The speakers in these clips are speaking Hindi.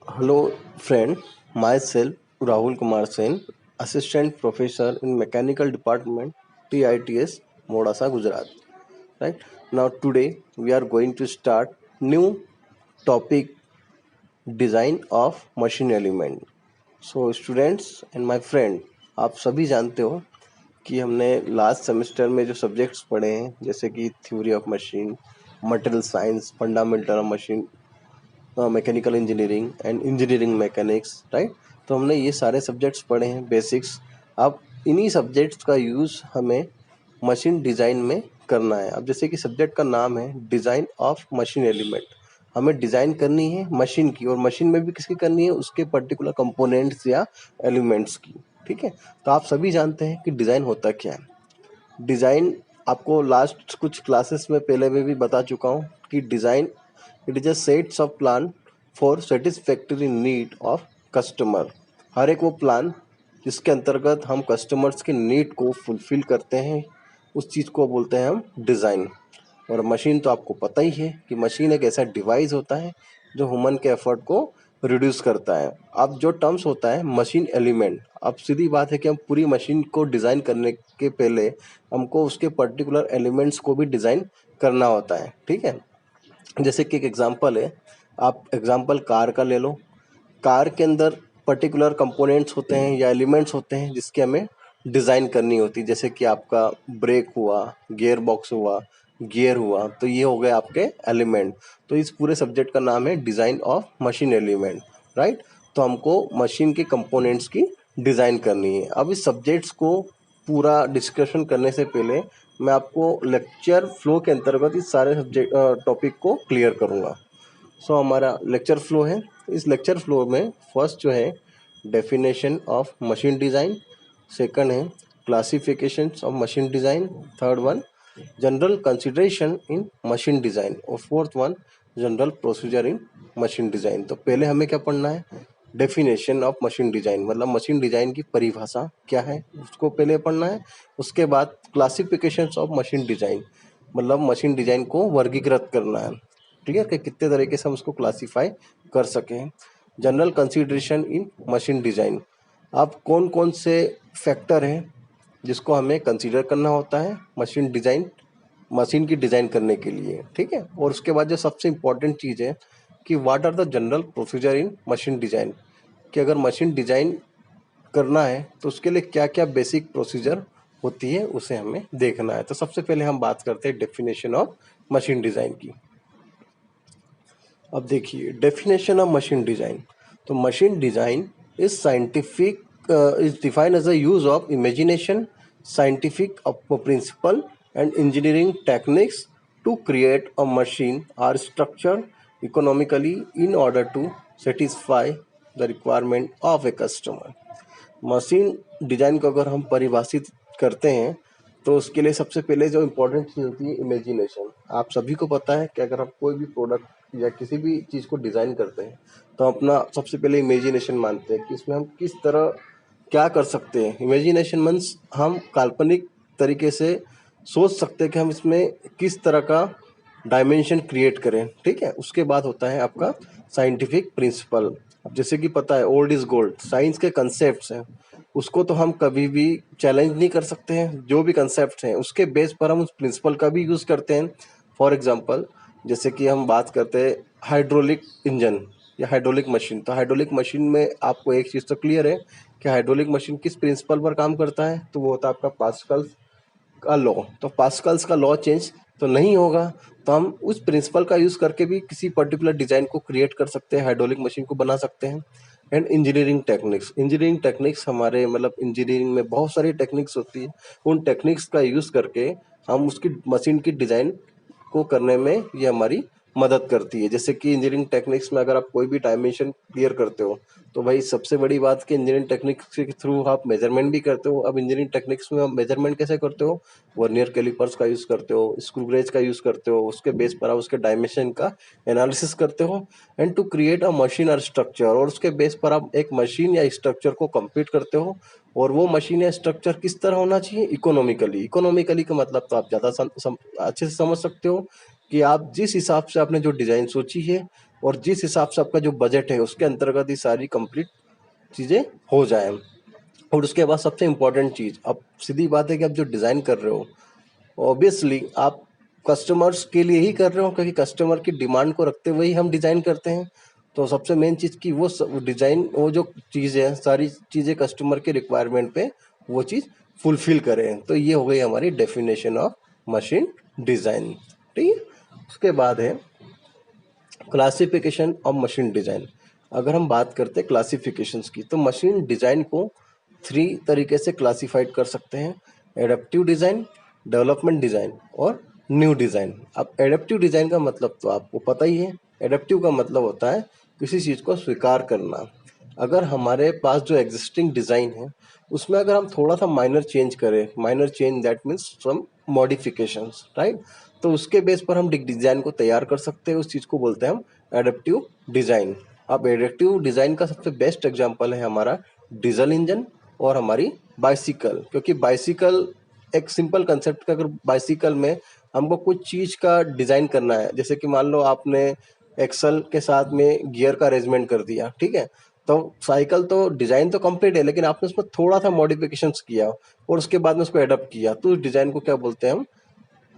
Hello, friend. Myself, Rahul Kumar Sen, Assistant Professor in Mechanical Department, TITS, Modasa, Gujarat. Right now, today we are going to start new topic: design of machine element. So, students and my friend, आप सभी जानते हो कि हमने लास्ट सेमेस्टर में जो सब्जेक्ट्स पढ़े हैं, जैसे कि theory of machine, material science, fundamental of machine, mechanical engineering and engineering mechanics, right. तो हमने ये सारे सब्जेक्ट्स पढ़े हैं, बेसिक्स। अब इन्हीं सब्जेक्ट्स का यूज़ हमें मशीन डिज़ाइन में करना है। अब जैसे कि सब्जेक्ट का नाम है डिज़ाइन ऑफ मशीन एलिमेंट, हमें डिज़ाइन करनी है मशीन की, और मशीन में भी किसकी करनी है, उसके पर्टिकुलर कंपोनेंट्स या एलिमेंट्स की। ठीक है, तो आप सभी जानते हैं कि डिज़ाइन होता क्या है। डिज़ाइन आपको लास्ट कुछ क्लासेस में पहले में भी बता चुका हूँ कि design it is a sets of plan for satisfactory need of customer. हर एक वो प्लान जिसके अंतर्गत हम कस्टमर्स के नीड को फुलफिल करते हैं, उस चीज़ को बोलते हैं हम डिज़ाइन। और मशीन तो आपको पता ही है कि मशीन एक ऐसा डिवाइस होता है जो ह्यूमन के एफर्ट को रिड्यूस करता है। अब जो टर्म्स होता है मशीन एलिमेंट, अब सीधी बात है कि हम पूरी मशीन को डिज़ाइन करने के पहले हमको उसके पर्टिकुलर एलिमेंट्स को भी डिज़ाइन करना होता है। ठीक है, जैसे कि एक एग्जांपल है, आप एग्जांपल कार का ले लो। कार के अंदर पर्टिकुलर कंपोनेंट्स होते हैं या एलिमेंट्स होते हैं जिसके हमें डिज़ाइन करनी होती है, जैसे कि आपका ब्रेक हुआ, गियर बॉक्स हुआ, गियर हुआ, तो ये हो गए आपके एलिमेंट। तो इस पूरे सब्जेक्ट का नाम है design of machine element, right. तो हमको मशीन के कंपोनेंट्स की डिज़ाइन करनी है। अब इस सब्जेक्ट्स को पूरा डिस्कशन करने से पहले मैं आपको लेक्चर फ्लो के अंतर्गत इस सारे सब्जेक्ट टॉपिक को क्लियर करूँगा। सो हमारा लेक्चर फ्लो है। इस लेक्चर फ्लो में फर्स्ट जो है definition of machine design, second है classifications of machine design, third one general consideration in machine design, और fourth one general procedure in machine design. तो पहले हमें क्या पढ़ना है, डेफिनेशन ऑफ मशीन डिज़ाइन, मतलब मशीन डिज़ाइन की परिभाषा क्या है उसको पहले पढ़ना है। उसके बाद क्लासिफिकेशंस ऑफ मशीन डिज़ाइन, मतलब मशीन डिज़ाइन को वर्गीकृत करना है, क्लियर, कि कितने तरीके से हम उसको क्लासीफाई कर सकें। जनरल कंसीडरेशन इन मशीन डिज़ाइन, अब कौन कौन से फैक्टर हैं जिसको हमें कंसीडर करना होता है मशीन डिज़ाइन, मशीन की डिज़ाइन करने के लिए। ठीक है, और उसके बाद जो सबसे इम्पोर्टेंट चीज़ है कि what are the general procedure in machine design, कि अगर मशीन डिज़ाइन करना है तो उसके लिए क्या क्या बेसिक प्रोसीजर होती है उसे हमें देखना है। तो सबसे पहले हम बात करते हैं डेफिनेशन ऑफ मशीन डिज़ाइन की। अब देखिए डेफिनेशन ऑफ मशीन डिज़ाइन, तो machine design is scientific is defined as a use of imagination, scientific principle and engineering techniques to create a machine or structure economically in order to satisfy the requirement of a customer. Machine design को अगर हम परिभाषित करते हैं तो उसके लिए सबसे पहले जो इम्पोर्टेंट चीज़ होती है इमेजिनेशन। आप सभी को पता है कि अगर आप कोई भी प्रोडक्ट या किसी भी चीज़ को डिज़ाइन करते हैं तो अपना सबसे पहले इमेजिनेशन मानते हैं कि इसमें हम किस तरह क्या कर सकते हैं। इमेजिनेशन मीन्स हम काल्पनिक तरीके से सोच सकते हैं कि हम इसमें किस तरह का डायमेंशन क्रिएट करें। ठीक है, उसके बाद होता है आपका साइंटिफिक प्रिंसिपल। अब जैसे कि पता है ओल्ड इज गोल्ड, साइंस के कंसेप्ट हैं उसको तो हम कभी भी चैलेंज नहीं कर सकते हैं। जो भी कंसेप्ट हैं उसके बेस पर हम उस प्रिंसिपल का भी यूज़ करते हैं। फॉर एग्जांपल जैसे कि हम बात करते हैं हाइड्रोलिक इंजन या हाइड्रोलिक मशीन, तो हाइड्रोलिक मशीन में आपको एक चीज़ तो क्लियर है कि हाइड्रोलिक मशीन किस प्रिंसिपल पर काम करता है, तो वो होता है आपका पास्कल का लॉ। तो पास्कल्स का लॉ चेंज तो नहीं होगा, तो हम उस प्रिंसिपल का यूज़ करके भी किसी पर्टिकुलर डिज़ाइन को क्रिएट कर सकते हैं, हाइड्रोलिक मशीन को बना सकते हैं। And engineering techniques, engineering techniques हमारे मतलब इंजीनियरिंग में बहुत सारी टेक्निक्स होती है, उन टेक्निक्स का यूज़ करके हम उसकी मशीन की डिज़ाइन को करने में ये हमारी मदद करती है। जैसे कि इंजीनियरिंग टेक्निक्स में अगर आप कोई भी डायमेंशन क्लियर करते हो तो भाई सबसे बड़ी बात कि इंजीनियरिंग टेक्निक्स के थ्रू आप मेजरमेंट भी करते हो। अब इंजीनियरिंग टेक्निक्स में आप मेजरमेंट कैसे करते हो, वर्नियर कैलिपर्स का यूज़ करते हो, स्क्रू गेज का यूज़ करते हो, उसके बेस पर आप उसके डायमेंशन का एनालिसिस करते हो and to create a machine और स्ट्रक्चर, और उसके बेस पर आप एक मशीन या स्ट्रक्चर को कंप्लीट करते हो। और वो मशीन या स्ट्रक्चर किस तरह होना चाहिए, इकोनॉमिकली। इकोनॉमिकली का मतलब तो आप ज़्यादा अच्छे से समझ सकते हो कि आप जिस हिसाब से आपने जो डिज़ाइन सोची है और जिस हिसाब से आपका जो बजट है उसके अंतर्गत ये सारी कंप्लीट चीज़ें हो जाए। और उसके बाद सबसे इम्पोर्टेंट चीज़, अब सीधी बात है कि आप जो डिज़ाइन कर रहे हो ऑब्वियसली आप कस्टमर्स के लिए ही कर रहे हो, क्योंकि कस्टमर की डिमांड को रखते हुए ही हम डिज़ाइन करते हैं। तो सबसे मेन चीज़ कि वो डिज़ाइन, वो जो चीज़ें हैं सारी चीज़ें कस्टमर के रिक्वायरमेंट पे वो चीज़ फुलफिल करें। तो ये हो गई हमारी डेफिनेशन ऑफ मशीन डिज़ाइन। ठीक है, उसके बाद है क्लासिफिकेशन ऑफ मशीन डिज़ाइन। अगर हम बात करते हैं क्लासिफिकेशंस की, तो मशीन डिज़ाइन को 3 तरीके से क्लासिफाइड कर सकते हैं: एडेप्टिव डिज़ाइन, डेवलपमेंट डिज़ाइन और न्यू डिज़ाइन। अब एडेप्टिव डिज़ाइन का मतलब तो आपको पता ही है। एडेप्टिव का मतलब होता है किसी चीज़ को स्वीकार करना। अगर हमारे पास जो एग्जिस्टिंग डिज़ाइन है उसमें अगर हम थोड़ा सा माइनर चेंज करें, minor change that means some modifications, right, तो उसके बेस पर हम डिज़ाइन को तैयार कर सकते हैं। उस चीज़ को बोलते हैं हम एडेप्टिव डिज़ाइन। अब एडेप्टिव डिज़ाइन का सबसे बेस्ट एग्जांपल है हमारा डीजल इंजन और हमारी बाइसिकल। क्योंकि बाइसिकल एक सिंपल कंसेप्ट का, अगर बाइसिकल में हमको कुछ चीज़ का डिज़ाइन करना है, जैसे कि मान लो आपने एक्सल के साथ में गियर का अरेंजमेंट कर दिया, ठीक है, तो साइकिल तो डिज़ाइन तो कंप्लीट है लेकिन आपने उसमें थोड़ा सा मॉडिफिकेशंस किया और उसके बाद में उसको एडप्ट किया, तो उस डिज़ाइन को क्या बोलते हैं हम?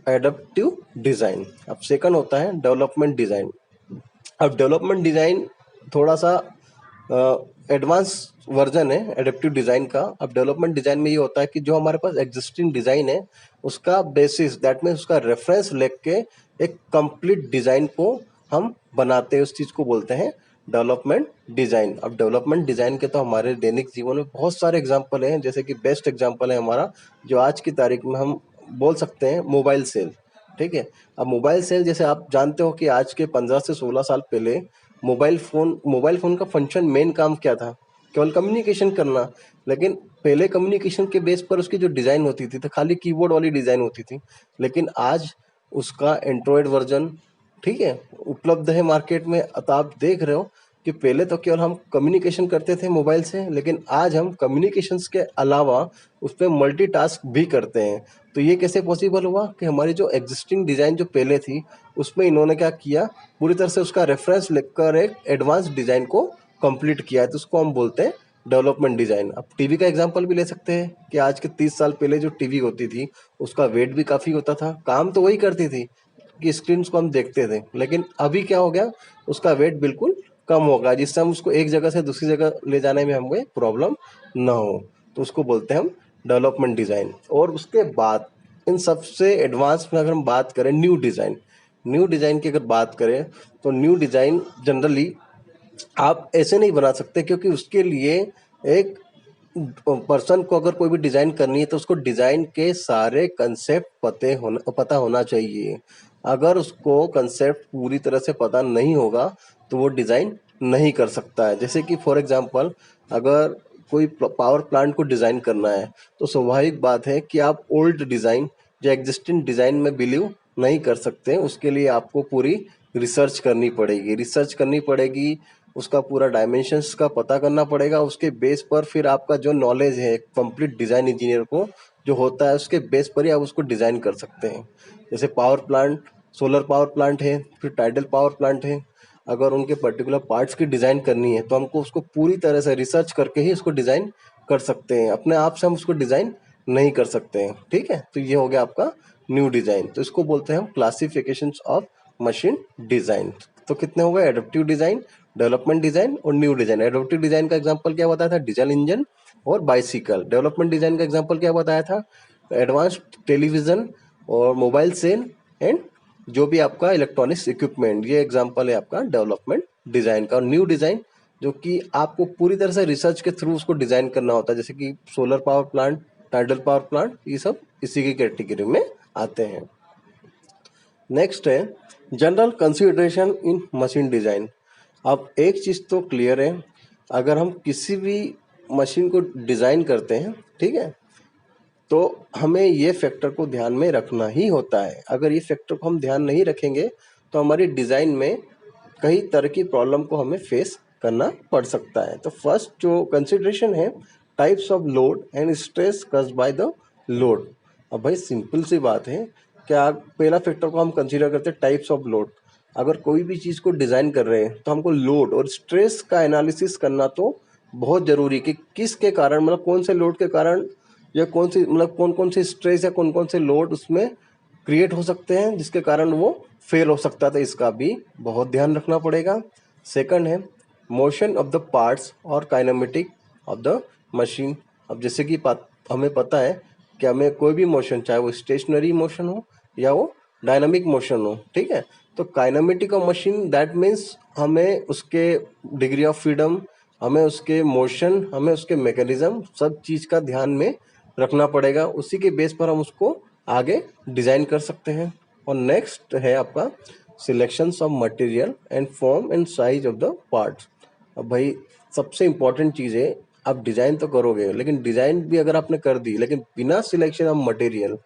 Adaptive design. अब सेकंड होता है डेवलपमेंट डिज़ाइन। अब डेवलपमेंट डिज़ाइन थोड़ा सा एडवांस वर्जन है एडेप्टिव डिज़ाइन का। अब डेवलपमेंट डिज़ाइन में ये होता है कि जो हमारे पास एग्जिस्टिंग डिज़ाइन है उसका बेसिस दैट मीन्स उसका रेफरेंस लेके एक कंप्लीट डिज़ाइन को हम बनाते हैं, उस चीज़ को बोलते हैं डेवलपमेंट डिज़ाइन। अब डेवलपमेंट डिज़ाइन के तो हमारे दैनिक जीवन में बहुत सारे एग्जाम्पल हैं, जैसे कि बेस्ट एग्जाम्पल है हमारा जो आज की तारीख में हम बोल सकते हैं मोबाइल सेल। ठीक है, अब मोबाइल सेल जैसे आप जानते हो कि आज के 15 से 16 साल पहले मोबाइल फ़ोन का फंक्शन मेन काम क्या था? केवल कम्युनिकेशन करना। लेकिन पहले कम्युनिकेशन के बेस पर उसकी जो डिज़ाइन होती थी तो खाली कीबोर्ड वाली डिज़ाइन होती थी। लेकिन आज उसका एंड्रॉयड वर्जन, ठीक है, उपलब्ध है मार्केट में। तो आप देख रहे हो कि पहले तो केवल हम कम्युनिकेशन करते थे मोबाइल से, लेकिन आज हम कम्युनिकेशंस के अलावा उस पे मल्टीटास्क भी करते हैं। तो ये कैसे पॉसिबल हुआ कि हमारी जो एग्जिस्टिंग डिज़ाइन जो पहले थी उसमें इन्होंने क्या किया, पूरी तरह से उसका रेफरेंस लेकर एक एडवांस डिज़ाइन को कंप्लीट किया है। तो उसको हम बोलते हैं डेवलपमेंट डिज़ाइन। अब टीवी का एग्जांपल भी ले सकते हैं कि आज के 30 साल पहले जो टीवी होती थी उसका वेट भी काफ़ी होता था, काम तो वही करती थी कि स्क्रीन को हम देखते थे। लेकिन अभी क्या हो गया, उसका वेट बिल्कुल कम होगा जिससे हम उसको एक जगह से दूसरी जगह ले जाने में हमको प्रॉब्लम ना हो। तो उसको बोलते हैं हम डेवलपमेंट डिज़ाइन। और उसके बाद इन सबसे एडवांस में अगर हम बात करें न्यू डिज़ाइन की अगर बात करें, तो न्यू डिज़ाइन जनरली आप ऐसे नहीं बना सकते, क्योंकि उसके लिए एक पर्सन को अगर कोई भी डिज़ाइन करनी है तो उसको डिज़ाइन के सारे कंसेप्ट पता होना चाहिए। अगर उसको कंसेप्ट पूरी तरह से पता नहीं होगा तो वो डिज़ाइन नहीं कर सकता है। जैसे कि फॉर एग्जांपल, अगर कोई पावर प्लांट को डिज़ाइन करना है तो स्वाभाविक बात है कि आप ओल्ड डिज़ाइन या एग्जिस्टिंग डिज़ाइन में बिलीव नहीं कर सकते। उसके लिए आपको पूरी रिसर्च करनी पड़ेगी, उसका पूरा डायमेंशंस का पता करना पड़ेगा। उसके बेस पर फिर आपका जो नॉलेज है कंप्लीट डिज़ाइन इंजीनियर को जो होता है उसके बेस पर ही आप उसको डिज़ाइन कर सकते हैं। जैसे power plant, solar power plant है, फिर टाइडल पावर प्लांट है। अगर उनके पर्टिकुलर पार्ट्स की डिज़ाइन करनी है तो हमको उसको पूरी तरह से रिसर्च करके ही उसको डिज़ाइन कर सकते हैं। अपने आप से हम उसको डिज़ाइन नहीं कर सकते हैं। ठीक है, तो ये हो गया आपका न्यू डिज़ाइन। तो इसको बोलते हैं हम क्लासिफिकेशंस ऑफ मशीन डिज़ाइन। तो कितने हो गए? एडेप्टिव डिज़ाइन, डेवलपमेंट डिज़ाइन और न्यू डिज़ाइन। एडेप्टिव डिज़ाइन का एग्जांपल क्या बताया था? डीजल इंजन और बाइसिकल। डेवलपमेंट डिज़ाइन का एग्जांपल क्या बताया था? एडवांस्ड टेलीविज़न और मोबाइल सेल एंड जो भी आपका इलेक्ट्रॉनिक्स इक्विपमेंट। ये एग्जांपल है आपका डेवलपमेंट डिज़ाइन का। और न्यू डिज़ाइन जो कि आपको पूरी तरह से रिसर्च के थ्रू उसको डिज़ाइन करना होता है, जैसे कि solar power plant, tidal power plant, ये सब इसी की कैटेगरी में आते हैं। नेक्स्ट है general consideration in machine design. अब एक चीज़ तो क्लियर है, अगर हम किसी भी मशीन को डिज़ाइन करते हैं, ठीक है, तो हमें ये फैक्टर को ध्यान में रखना ही होता है। अगर ये फैक्टर को हम ध्यान नहीं रखेंगे तो हमारी डिज़ाइन में कई तरह की प्रॉब्लम को हमें फेस करना पड़ सकता है। तो फर्स्ट जो कंसिडरेशन है, types of load and stress caused by the load. अब भाई सिंपल सी बात है, क्या पहला फैक्टर को हम कंसीडर करते हैं टाइप्स ऑफ लोड। अगर कोई भी चीज़ को डिज़ाइन कर रहे हैं तो हमको लोड और स्ट्रेस का एनालिसिस करना तो बहुत ज़रूरी है कि किसके कारण, मतलब कौन से लोड के कारण या कौन सी, मतलब कौन कौन से स्ट्रेस या कौन कौन से लोड उसमें क्रिएट हो सकते हैं जिसके कारण वो फेल हो सकता था, इसका भी बहुत ध्यान रखना पड़ेगा। सेकंड है मोशन ऑफ द पार्ट्स और काइनेमेटिक ऑफ द मशीन। अब जैसे कि हमें पता है कि हमें कोई भी मोशन, चाहे वो स्टेशनरी मोशन हो या वो डायनामिक मोशन हो, ठीक है, तो kinematic of machine that means हमें उसके डिग्री ऑफ फ्रीडम, हमें उसके मोशन, हमें उसके मैकेनिज्म, सब चीज़ का ध्यान में रखना पड़ेगा। उसी के बेस पर हम उसको आगे डिज़ाइन कर सकते हैं। और नेक्स्ट है आपका selections of material and form and size of the parts. अब भाई सबसे इम्पोर्टेंट चीज़ है, आप डिज़ाइन तो करोगे, लेकिन डिज़ाइन भी अगर आपने कर दी लेकिन बिना सिलेक्शन ऑफ मटेरियल,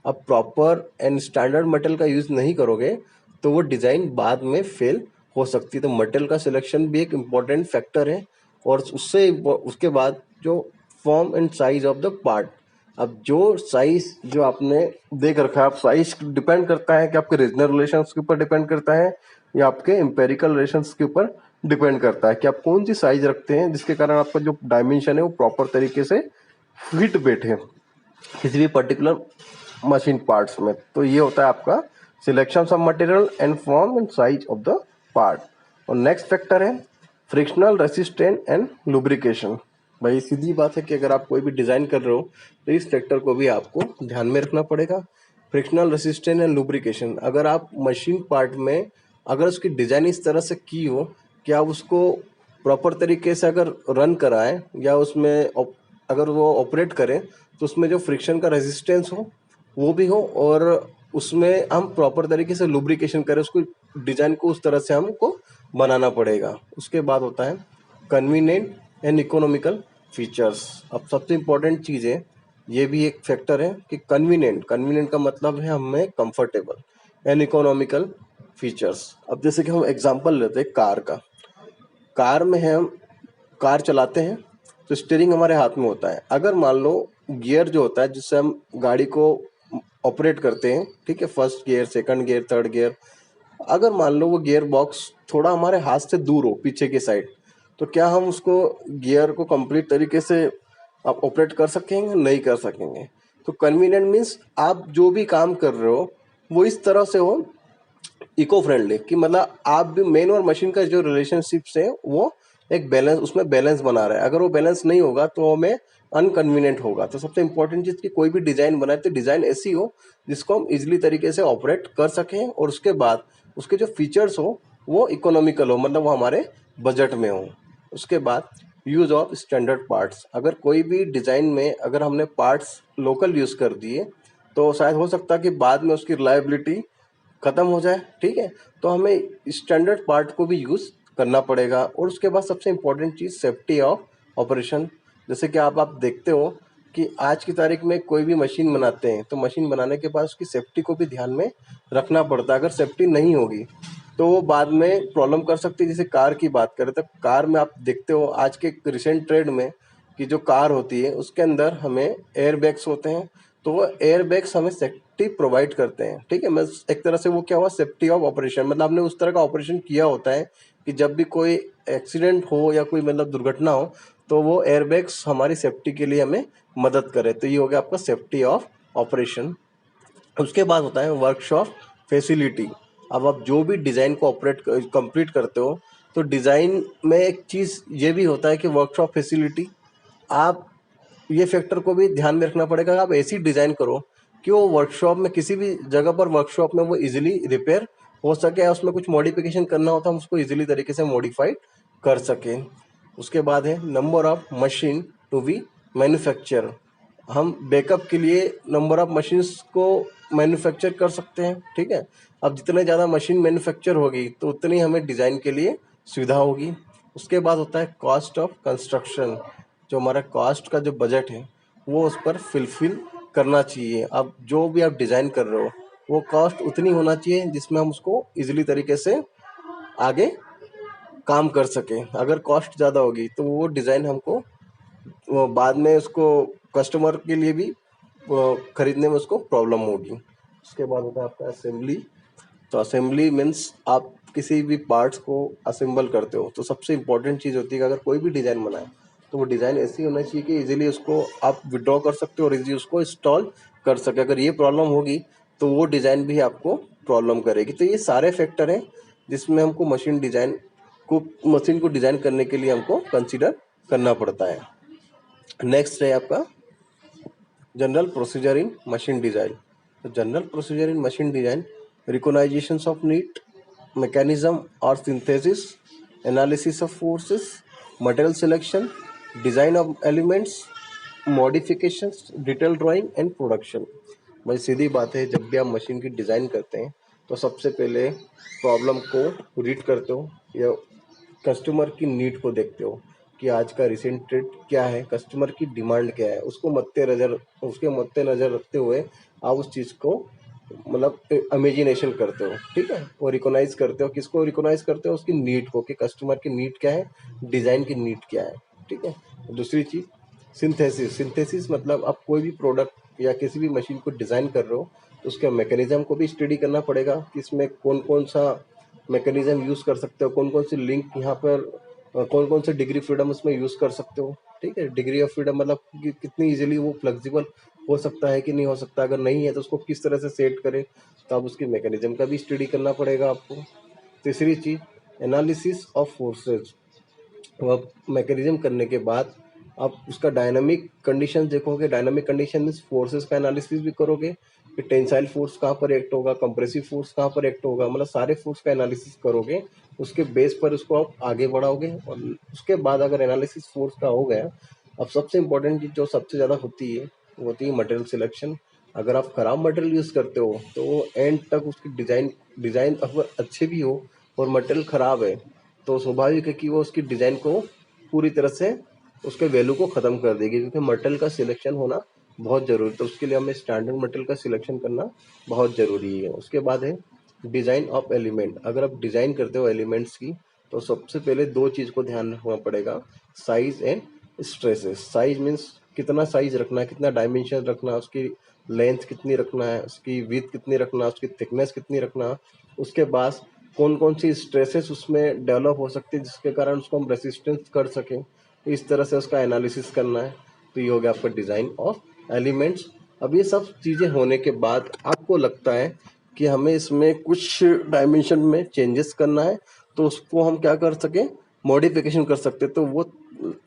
आप प्रॉपर एंड स्टैंडर्ड मटेरियल का यूज़ नहीं करोगे तो वो डिज़ाइन बाद में फेल हो सकती है। तो मटेरियल का सिलेक्शन भी एक इम्पॉर्टेंट फैक्टर है। और उसके बाद जो form and size of the part. अब जो साइज जो आपने देख रखा है, आप साइज डिपेंड करता है कि आपके रीजनल रिलेशंस के ऊपर डिपेंड करता है या आपके एम्पेरिकल रिलेशंस के ऊपर डिपेंड करता है कि आप कौन सी साइज रखते हैं जिसके कारण आपका जो डायमेंशन है वो प्रॉपर तरीके से फिट बैठे किसी भी पर्टिकुलर मशीन पार्ट्स में। तो ये होता है आपका selection of material and form and size of the part. और नेक्स्ट फैक्टर है फ्रिक्शनल रेसिस्टेंट एंड लुब्रिकेशन। भाई सीधी बात है कि अगर आप कोई भी डिज़ाइन कर रहे हो तो इस फैक्टर को भी आपको ध्यान में रखना पड़ेगा। फ्रिक्शनल रेसिस्टेंट एंड लुब्रिकेशन, अगर आप मशीन पार्ट में अगर उसकी डिज़ाइन इस तरह से की हो कि आप उसको प्रॉपर तरीके से अगर रन कराएं या उसमें अगर वो ऑपरेट करें तो उसमें जो फ्रिक्शन का रेजिस्टेंस हो वो भी हो और उसमें हम प्रॉपर तरीके से लुब्रिकेशन करें, उसको डिज़ाइन को उस तरह से हमको बनाना पड़ेगा। उसके बाद होता है कन्वीनियंट एंड इकोनॉमिकल फीचर्स। अब सबसे इम्पोर्टेंट चीज़ है, ये भी एक फैक्टर है कि कन्वीनियंट, कन्वीनियंट का मतलब है हमें कंफर्टेबल एंड इकोनॉमिकल फीचर्स। अब जैसे कि हम एग्जांपल लेते हैं कार का। कार में हम कार चलाते हैं तो स्टीयरिंग हमारे हाथ में होता है। अगर मान लो गियर जो होता है जिससे हम गाड़ी को ऑपरेट करते हैं, ठीक है, first gear, second gear, third gear, अगर मान लो वो गियर बॉक्स थोड़ा हमारे हाथ से दूर हो पीछे की साइड, तो क्या हम उसको गियर को कंप्लीट तरीके से आप ऑपरेट कर सकेंगे? नहीं कर सकेंगे। तो कन्वीनियंट मीन्स आप जो भी काम कर रहे हो वो इस तरह से हो इको फ्रेंडली कि मतलब आप भी मेन और मशीन का जो रिलेशनशिप्स है वो एक बैलेंस, उसमें बैलेंस बना रहा है। अगर वो बैलेंस नहीं होगा तो हमें अनकन्वीनियंट होगा। तो सबसे इंपॉर्टेंट चीज़ कि कोई भी डिज़ाइन बनाए तो डिज़ाइन ऐसी हो जिसको हम इजीली तरीके से ऑपरेट कर सकें और उसके बाद उसके जो फीचर्स हो वो इकोनॉमिकल हो, मतलब वो हमारे बजट में हो। उसके बाद यूज़ ऑफ स्टैंडर्ड पार्ट्स। अगर कोई भी डिज़ाइन में अगर हमने पार्ट्स लोकल यूज़ कर दिए तो शायद हो सकता है कि बाद में उसकी रिलायबिलिटी ख़त्म हो जाए, ठीक है, तो हमें स्टैंडर्ड पार्ट को भी यूज़ करना पड़ेगा। और उसके बाद सबसे important cheese safety of operation. जैसे कि आप देखते हो कि आज की तारीख में कोई भी मशीन बनाते हैं तो मशीन बनाने के बाद उसकी सेफ्टी को भी ध्यान में रखना पड़ता है। अगर सेफ्टी नहीं होगी तो वो बाद में प्रॉब्लम कर सकती है। जैसे कार की बात करें तो कार में आप देखते हो आज के रिसेंट ट्रेंड में कि जो कार होती है उसके अंदर हमें एयर बैग्स होते हैं, तो वो एयर बैग्स हमें सेफ्टी प्रोवाइड करते हैं, ठीक है। मैं एक तरह से वो क्या हुआ, सेफ्टी ऑफ ऑपरेशन, मतलब हमने उस तरह का ऑपरेशन किया होता है कि जब भी कोई एक्सीडेंट हो या कोई मतलब दुर्घटना हो तो वो एयर बैग्स हमारी सेफ्टी के लिए हमें मदद करे। तो ये हो गया आपका सेफ्टी ऑफ ऑपरेशन। उसके बाद होता है वर्कशॉप फैसिलिटी। अब आप जो भी डिज़ाइन को ऑपरेट कंप्लीट करते हो तो डिज़ाइन में एक चीज़ ये भी होता है कि वर्कशॉप फैसिलिटी, आप ये फैक्टर को भी ध्यान में रखना पड़ेगा। आप ऐसी डिज़ाइन करो कि वो वर्कशॉप में किसी भी जगह पर वर्कशॉप में वो इजीली रिपेयर हो सके या उसमें कुछ मॉडिफिकेशन करना होता है हम उसको इजीली तरीके से मॉडिफाइड कर सकें। उसके बाद है number of machine to be manufacture. हम बैकअप के लिए नंबर ऑफ मशीन्स को मैन्युफैक्चर कर सकते हैं, ठीक है। अब जितने ज़्यादा मशीन मैन्युफैक्चर होगी तो उतनी हमें डिज़ाइन के लिए सुविधा होगी। उसके बाद होता है कॉस्ट ऑफ कंस्ट्रक्शन। जो हमारा कॉस्ट का जो बजट है वो उस पर फिलफिल करना चाहिए। अब जो भी आप डिज़ाइन कर रहे हो वो कॉस्ट उतनी होना चाहिए जिसमें हम उसको इजीली तरीके से आगे काम कर सकें। अगर कॉस्ट ज़्यादा होगी तो वो डिज़ाइन हमको वो बाद में उसको कस्टमर के लिए भी खरीदने में उसको प्रॉब्लम होगी। उसके बाद होता है आपका असेंबली। तो असेंबली मीन्स आप किसी भी पार्ट्स को असेंबल करते हो तो सबसे इम्पोर्टेंट चीज़ होती है कि अगर कोई भी डिज़ाइन बनाए तो वो डिज़ाइन ऐसी होना चाहिए कि इजीली उसको आप विड्रॉ कर सकते हो और इजीली उसको इंस्टॉल कर सके। अगर ये प्रॉब्लम होगी तो वो डिज़ाइन भी आपको प्रॉब्लम करेगी। तो ये सारे फैक्टर हैं जिसमें हमको मशीन को डिज़ाइन करने के लिए हमको कंसिडर करना पड़ता है। नेक्स्ट है आपका general procedure in machine design. तो general procedure in machine design recognisations of need, mechanism or synthesis, analysis of forces, material selection, design of elements, modifications, detailed drawing and production। भाई सीधी बात है, जब भी आप मशीन की डिज़ाइन करते हैं तो सबसे पहले प्रॉब्लम को रीड करते हो या कस्टमर की नीड को देखते हो कि आज का रिसेंट ट्रेंड क्या है, कस्टमर की डिमांड क्या है, उसके मद्देनजर रखते हुए आप उस चीज़ को मतलब इमेजिनेशन करते हो। ठीक है, वो रिकॉग्नाइज करते हो, किसको रिकॉग्नाइज करते हो, उसकी नीड को कि कस्टमर की नीड क्या है, डिज़ाइन की नीड क्या है। ठीक है, दूसरी चीज़ सिंथेसिस मतलब आप कोई भी प्रोडक्ट या किसी भी मशीन को डिज़ाइन कर रहे हो तो उसके मैकेनिज्म को भी स्टडी करना पड़ेगा कि इसमें कौन कौन सा मैकेनिज्म यूज़ कर सकते हो, कौन कौन सी लिंक यहाँ पर कौन कौन से डिग्री फ्रीडम उसमें यूज़ कर सकते हो। ठीक है, डिग्री ऑफ फ्रीडम मतलब कि कितनी इजीली वो फ्लेक्सिबल हो सकता है कि नहीं हो सकता, अगर नहीं है तो उसको किस तरह से सेट करें, तो आप उसकी मैकेनिज्म का भी स्टडी करना पड़ेगा आपको। तीसरी चीज़ एनालिसिस ऑफ फोर्सेज। तो आप मैकेनिज्म करने के बाद आप उसका डायनामिक कंडीशन देखोगे। डायनामिक कंडीशन मीन्स फोर्सेस का एनालिसिस भी करोगे कि टेंसाइल फोर्स कहाँ पर एक्ट होगा, कंप्रेसिव फोर्स कहाँ पर एक्ट होगा, मतलब सारे फोर्स का एनालिसिस करोगे। उसके बेस पर उसको आप आगे बढ़ाओगे और उसके बाद अगर एनालिसिस फोर्स का हो गया, अब सबसे इम्पोर्टेंट चीज़ जो सबसे ज़्यादा होती है वो होती है मटेरियल सिलेक्शन। अगर आप खराब मटेरियल यूज़ करते हो तो वो एंड तक उसकी डिज़ाइन अगर अच्छी भी हो और मटेरियल ख़राब है तो स्वाभाविक है कि वो उसकी डिज़ाइन को पूरी तरह से उसके वैल्यू को ख़त्म कर देगी, क्योंकि मटेरियल का सिलेक्शन होना बहुत ज़रूरी है। तो उसके लिए हमें स्टैंडर्ड मटेरियल का सिलेक्शन करना बहुत ज़रूरी है। उसके बाद है डिज़ाइन ऑफ एलिमेंट। अगर आप डिज़ाइन करते हो एलिमेंट्स की तो सबसे पहले दो चीज़ को ध्यान रखना पड़ेगा, size and stresses. Size means कितना साइज रखना है, कितना डायमेंशन रखना है, उसकी लेंथ कितनी रखना है, उसकी विड्थ कितनी रखना है, उसकी थिकनेस कितनी रखना है। उसके बाद कौन कौन सी स्ट्रेसेस उसमें डेवलप हो सकती है जिसके कारण उसको हम रेसिस्टेंस कर सकें, इस तरह से उसका एनालिसिस करना है। तो ये हो गया आपका डिज़ाइन ऑफ एलिमेंट्स। अब ये सब चीज़ें होने के बाद आपको लगता है कि हमें इसमें कुछ डायमेंशन में चेंजेस करना है, तो उसको हम क्या कर सकें, मॉडिफिकेशन कर सकते हैं। तो वो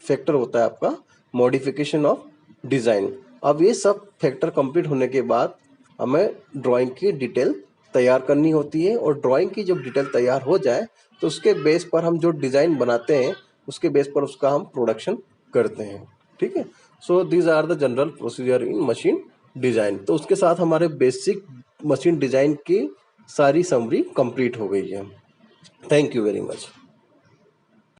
फैक्टर होता है आपका मॉडिफिकेशन ऑफ डिज़ाइन। अब ये सब फैक्टर कंप्लीट होने के बाद हमें ड्राइंग की डिटेल तैयार करनी होती है, और ड्राइंग की जब डिटेल तैयार हो जाए तो उसके बेस पर हम जो डिज़ाइन बनाते हैं उसके बेस पर उसका हम प्रोडक्शन करते हैं। ठीक है, so these are the general procedure in machine design. तो उसके साथ हमारे बेसिक मशीन डिज़ाइन की सारी समरी कंप्लीट हो गई है। Thank you very much.